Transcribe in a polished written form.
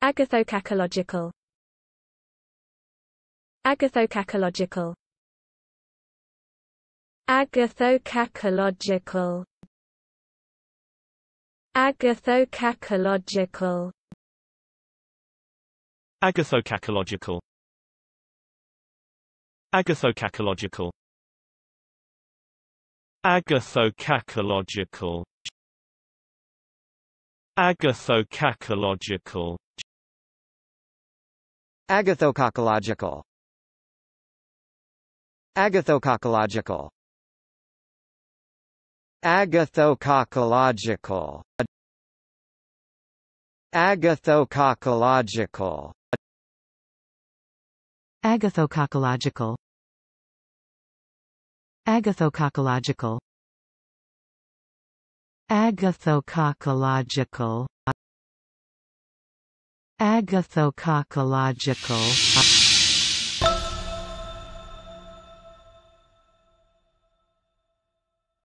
Agathokakological. Agathokakological. Agathokakological. Agathokakological. Agathokakological. Agathokakological. Agathokakological. Agathokakological. Agathokakological. Agathokakological. Agathokakological. Agathokakological. Agathokakological. Agathokakological. Agathokakological. Agathokakological.